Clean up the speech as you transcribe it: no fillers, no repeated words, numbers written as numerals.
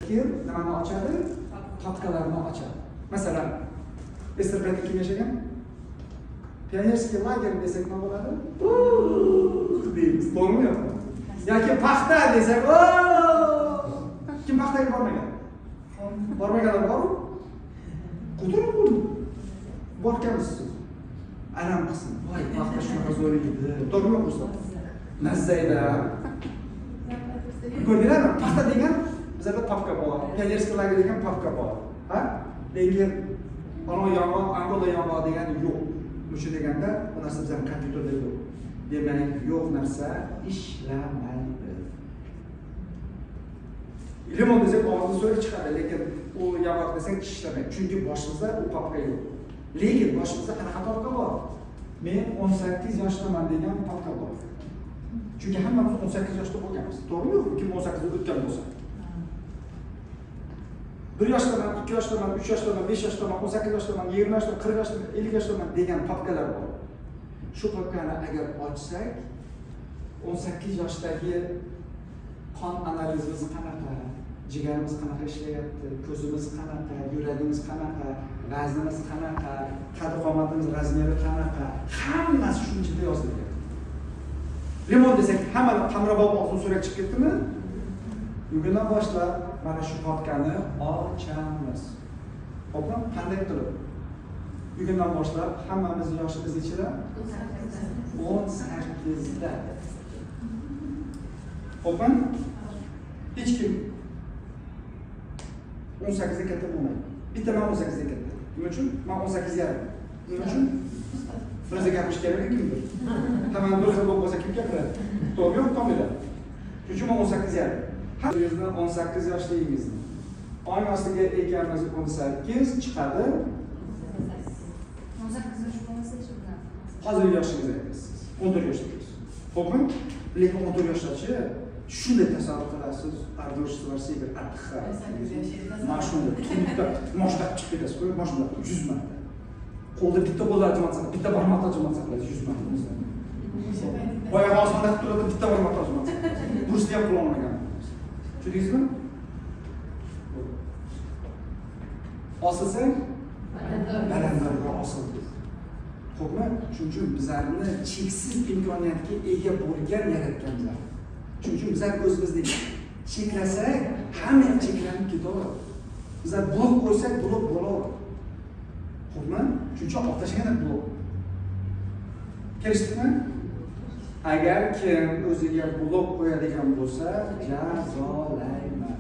nimani ochadi? Papkalarni ochadi. Masalan, Esterbrada kim yashagan? Pionerskiy lager desak nima bo'ladi? Deymiz, to'g'rimi yo'qmi? Yoki paxta desak, kim paxtaga bormagan? Bormaganlar bormi? Quturib borganmiz. Alam qilsin. Voy, paxta shunaqa zo'r edi. To'g'rimi o'zi? Mazzayda. Ko'rdinglarmi? Paxta degan bizda papka bor. Pionerskiy lager degan papka bor. Ha? Lekin Angola yong'oq degani yo'q. Mushu deganda bu narsa bizning kompyuterda yo'q. Demak, yo'q narsa ishlamaydi. Limon desak og'izda so'ra chiqadi, lekin u yong'oq desak ishlamaydi. Chunki boshimizda u papka yo'q. Lekin boshimizda qanaqa papka bor? Men 18 yoshdaman degan papka bor. Chunki hammamiz 18 yoshda bo'lganmiz. To'g'rimi? Kim 18 ga o'tgan bo'lsa. 1 yoshdaman, 2 yoshdaman, 3 yoshdaman, 5 yoshdaman, 18 yoshdaman, 20 yoshdaman, 40 yoshdaman, 50 yoshdaman degan papkalar bor. Shu papkani agar ochsak, 18 yoshdagi qon analizimiz qanaqa, jigarimiz qanaqa ishlayapti, ko'zimiz qanaqa, yuragimiz qanaqa, vaznimiz qanaqa, qad-qomatimiz razmeri qanaqa, hammasi shu ichida yozilgan. Limon desak, hamma qamrabop og'zini so'rab chiqib ketdimi? Bugundan boshlab mana shu papkani ochamiz. Xo'pmi? Qanday qilib? Bugundan boshlab hammamiz yoshimiz ichida 18 da. Xo'pmi? Hech kim 18 ga katta bo'lmaydi. Bitta men 18 ga katta. Nima uchun? Men 18 yarim. Nima uchun? Bizga gapirish kerak kimdir? Tamam, bir xil bo'lib qolsa kim gapiradi? To'g'rimi? To'g'ri. Chunki men 18 yarim. Sizni 18 yoshligingizni oy ostiga ekanmiz 18 chiqadi. 18 yosh bo'lmasa chiqadi. Hozir yoshingiz aytasiz. 14 yoshdasiz. Xo'pmi? Lekin 14 yoshdachi shunday tasavvur qilasiz, ardoshilar sevir, atxa. Mashina, bitta moshda chiqib ketasiz, mashina 100 marta. Qo'lda bitta qo'llar jimatsa, bitta barmoq jimatsa, 100 marta. Boya osmonda turadi, bitta barmoq jimatsa. Bursa ham qila olmagan. Tushundingizmi? Osilsang, balandlarga osildi. Xo'pmi? Shuning uchun bizlarni cheksiz imkoniyatga ega bo'lgan yaratganlar. Shuning uchun bizlar o'zimizni cheklasak, hamma cheklanib ketaveradi. Bizlar blok qo'ysak, blok bo'laveradi. Xo'pmi? Shuning uchun otashganda blok. Kelishdikmi? Agar kim o'ziga blok qo'yadigan bo'lsa, jazolayman.